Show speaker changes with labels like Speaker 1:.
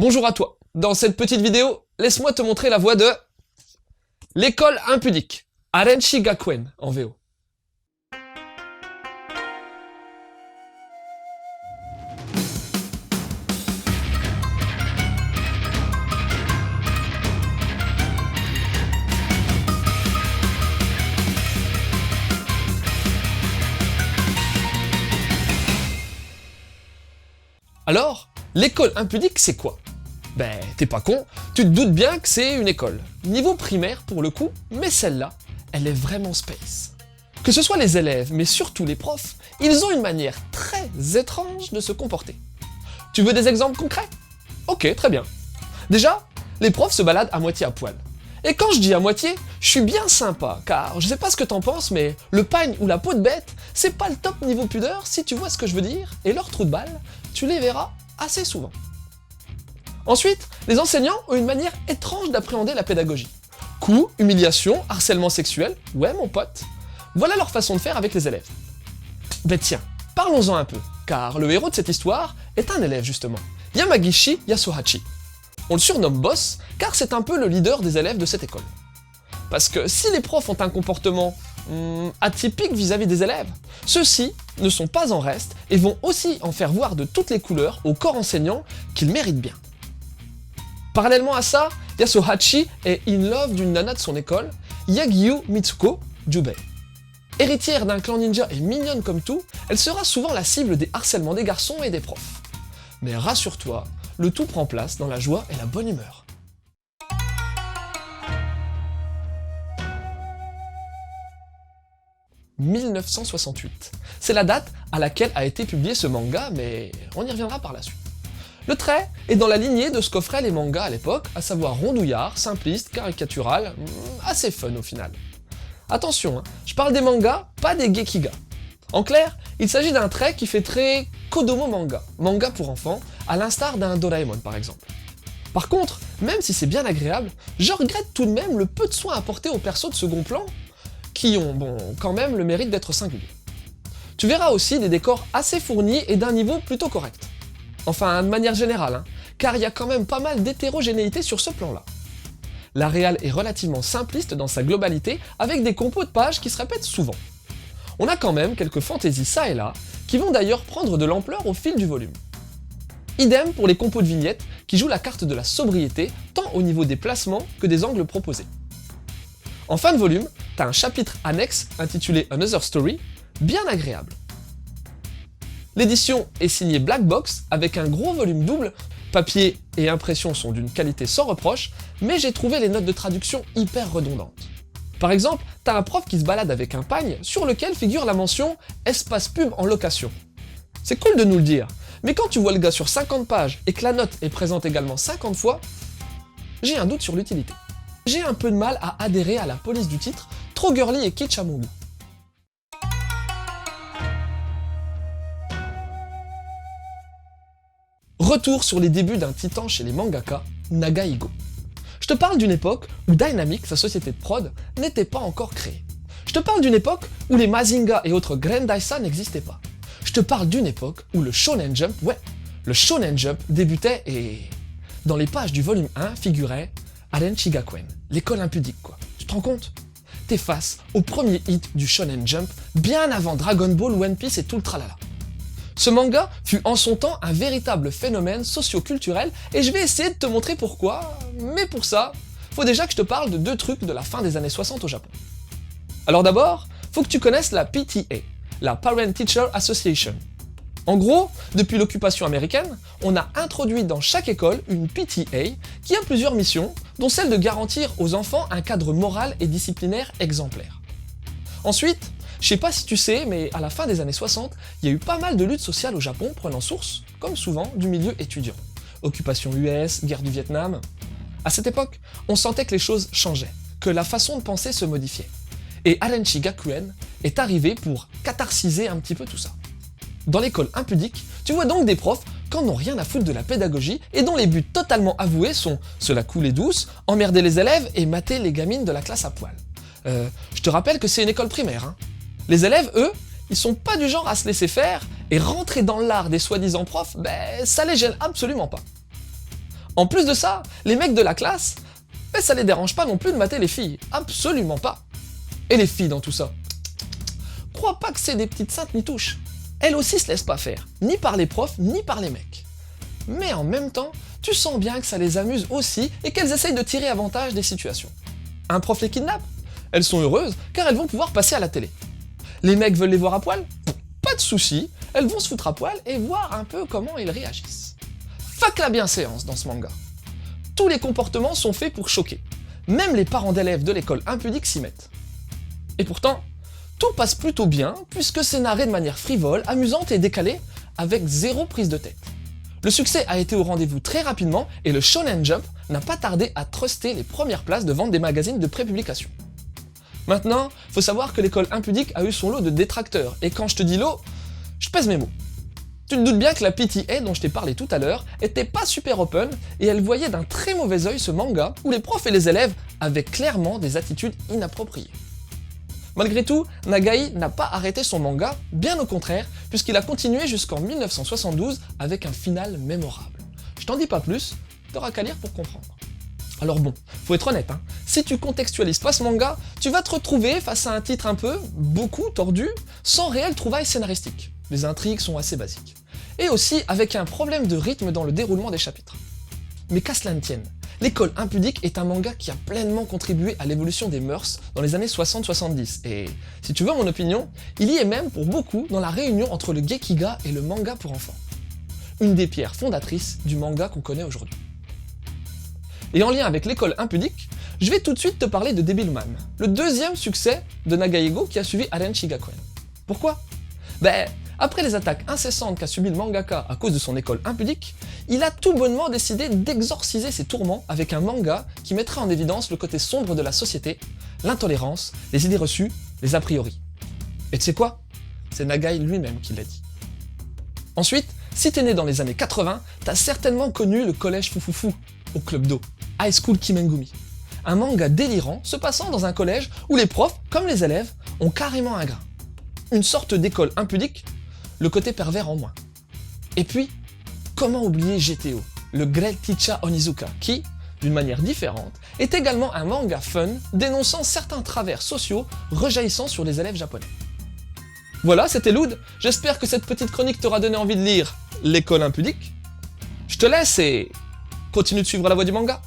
Speaker 1: Bonjour à toi. Dans cette petite vidéo, laisse-moi te montrer la voie de l'école impudique, Arenchi Gakuen en VO. Alors, l'école impudique, c'est quoi? Ben, t'es pas con, tu te doutes bien que c'est une école. Niveau primaire pour le coup, mais celle-là, elle est vraiment space. Que ce soit les élèves, mais surtout les profs, ils ont une manière très étrange de se comporter. Tu veux des exemples concrets? Ok, très bien. Déjà, les profs se baladent à moitié à poil. Et quand je dis à moitié, je suis bien sympa, car je sais pas ce que t'en penses, mais le pagne ou la peau de bête, c'est pas le top niveau pudeur si tu vois ce que je veux dire, et leurs trous de balle, tu les verras assez souvent. Ensuite, les enseignants ont une manière étrange d'appréhender la pédagogie. Coups, humiliation, harcèlement sexuel, ouais mon pote. Voilà leur façon de faire avec les élèves. Ben tiens, parlons-en un peu, car le héros de cette histoire est un élève justement, Yamagishi Yasuhachi. On le surnomme Boss, car c'est un peu le leader des élèves de cette école. Parce que si les profs ont un comportement atypique vis-à-vis des élèves, ceux-ci ne sont pas en reste et vont aussi en faire voir de toutes les couleurs au corps enseignant qu'ils méritent bien. Parallèlement à ça, Yasuhachi est in love d'une nana de son école, Yagyu Mitsuko Jubei. Héritière d'un clan ninja et mignonne comme tout, elle sera souvent la cible des harcèlements des garçons et des profs. Mais rassure-toi, le tout prend place dans la joie et la bonne humeur. « 1968. C'est la date à laquelle a été publié ce manga, mais on y reviendra par la suite. Le trait est dans la lignée de ce qu'offraient les mangas à l'époque, à savoir rondouillard, simpliste, caricatural, assez fun au final. Attention, hein, je parle des mangas, pas des gekiga. En clair, il s'agit d'un trait qui fait très Kodomo manga, manga pour enfants, à l'instar d'un Doraemon par exemple. Par contre, même si c'est bien agréable, je regrette tout de même le peu de soin apporté aux persos de second plan, qui ont, quand même le mérite d'être singuliers. Tu verras aussi des décors assez fournis et d'un niveau plutôt correct. Enfin, de manière générale, hein, car il y a quand même pas mal d'hétérogénéité sur ce plan-là. La réal est relativement simpliste dans sa globalité, avec des compos de pages qui se répètent souvent. On a quand même quelques fantaisies ça et là, qui vont d'ailleurs prendre de l'ampleur au fil du volume. Idem pour les compos de vignettes, qui jouent la carte de la sobriété, tant au niveau des placements que des angles proposés. En fin de volume, t'as un chapitre annexe intitulé Another Story, bien agréable. L'édition est signée Black Box avec un gros volume double, papier et impression sont d'une qualité sans reproche, mais j'ai trouvé les notes de traduction hyper redondantes. Par exemple, t'as un prof qui se balade avec un pagne sur lequel figure la mention « Espace pub en location ». C'est cool de nous le dire, mais quand tu vois le gars sur 50 pages et que la note est présente également 50 fois, j'ai un doute sur l'utilité. J'ai un peu de mal à adhérer à la police du titre, trop girly et kitsch à mon goût. Retour sur les débuts d'un titan chez les mangaka, Nagaigo. Je te parle d'une époque où Dynamic, sa société de prod, n'était pas encore créée. Je te parle d'une époque où les Mazinga et autres Grendaisa n'existaient pas. Je te parle d'une époque où le Shonen Jump, le Shonen Jump débutait et... Dans les pages du volume 1 figurait Arenchi Gakuen, l'école impudique quoi. Tu te rends compte? T'es face au premier hit du Shonen Jump, bien avant Dragon Ball, One Piece et tout le tralala. Ce manga fut en son temps un véritable phénomène socio-culturel et je vais essayer de te montrer pourquoi, mais pour ça, faut déjà que je te parle de deux trucs de la fin des années 60 au Japon. Alors d'abord, faut que tu connaisses la PTA, la Parent Teacher Association. En gros, depuis l'occupation américaine, on a introduit dans chaque école une PTA qui a plusieurs missions, dont celle de garantir aux enfants un cadre moral et disciplinaire exemplaire. Ensuite, je sais pas si tu sais, mais à la fin des années 60, il y a eu pas mal de luttes sociales au Japon prenant source, comme souvent, du milieu étudiant. Occupation US, guerre du Vietnam. À cette époque, on sentait que les choses changeaient, que la façon de penser se modifiait. Et Arenchi Gakuen est arrivé pour catharsiser un petit peu tout ça. Dans l'école impudique, tu vois donc des profs qui n'ont rien à foutre de la pédagogie et dont les buts totalement avoués sont se la couler douce, emmerder les élèves et mater les gamines de la classe à poil. Je te rappelle que c'est une école primaire, hein. Les élèves, eux, ils sont pas du genre à se laisser faire, et rentrer dans l'art des soi-disant profs, ça les gêne absolument pas. En plus de ça, les mecs de la classe, ça les dérange pas non plus de mater les filles, absolument pas. Et les filles dans tout ça, crois pas que c'est des petites saintes ni touches. Elles aussi se laissent pas faire, ni par les profs, ni par les mecs. Mais en même temps, tu sens bien que ça les amuse aussi et qu'elles essayent de tirer avantage des situations. Un prof les kidnappe? Elles sont heureuses car elles vont pouvoir passer à la télé. Les mecs veulent les voir à poil? Pas de soucis, elles vont se foutre à poil et voir un peu comment ils réagissent. Fuck la bienséance dans ce manga. Tous les comportements sont faits pour choquer. Même les parents d'élèves de l'école impudique s'y mettent. Et pourtant, tout passe plutôt bien puisque c'est narré de manière frivole, amusante et décalée, avec zéro prise de tête. Le succès a été au rendez-vous très rapidement et le Shonen Jump n'a pas tardé à truster les premières places de vente des magazines de prépublication. Maintenant, faut savoir que l'école impudique a eu son lot de détracteurs, et quand je te dis lot, je pèse mes mots. Tu te doutes bien que la PTA dont je t'ai parlé tout à l'heure était pas super open, et elle voyait d'un très mauvais œil ce manga où les profs et les élèves avaient clairement des attitudes inappropriées. Malgré tout, Nagai n'a pas arrêté son manga, bien au contraire, puisqu'il a continué jusqu'en 1972 avec un final mémorable. Je t'en dis pas plus, t'auras qu'à lire pour comprendre. Alors bon, faut être honnête, si tu contextualises pas ce manga, tu vas te retrouver face à un titre un peu, beaucoup tordu, sans réelle trouvaille scénaristique. Les intrigues sont assez basiques. Et aussi avec un problème de rythme dans le déroulement des chapitres. Mais qu'à cela ne tienne, l'école impudique est un manga qui a pleinement contribué à l'évolution des mœurs dans les années 60-70, et si tu veux mon opinion, il y est même pour beaucoup dans la réunion entre le Gekiga et le manga pour enfants. Une des pierres fondatrices du manga qu'on connaît aujourd'hui. Et en lien avec l'école impudique, je vais tout de suite te parler de Devilman, le deuxième succès de Nagaigo qui a suivi Aren Shigakuen. Pourquoi? Après les attaques incessantes qu'a subi le mangaka à cause de son école impudique, il a tout bonnement décidé d'exorciser ses tourments avec un manga qui mettrait en évidence le côté sombre de la société, l'intolérance, les idées reçues, les a priori. Et tu sais quoi? C'est Nagai lui-même qui l'a dit. Ensuite, si t'es né dans les années 80, t'as certainement connu le collège Foufoufou, au club d'eau, High School Kimengumi. Un manga délirant se passant dans un collège où les profs, comme les élèves, ont carrément un grain. Une sorte d'école impudique, le côté pervers en moins. Et puis, comment oublier GTO, le Great Teacher Onizuka, qui, d'une manière différente, est également un manga fun dénonçant certains travers sociaux rejaillissant sur les élèves japonais. Voilà, c'était Loud, j'espère que cette petite chronique t'aura donné envie de lire l'école impudique. Je te laisse et continue de suivre la voie du manga.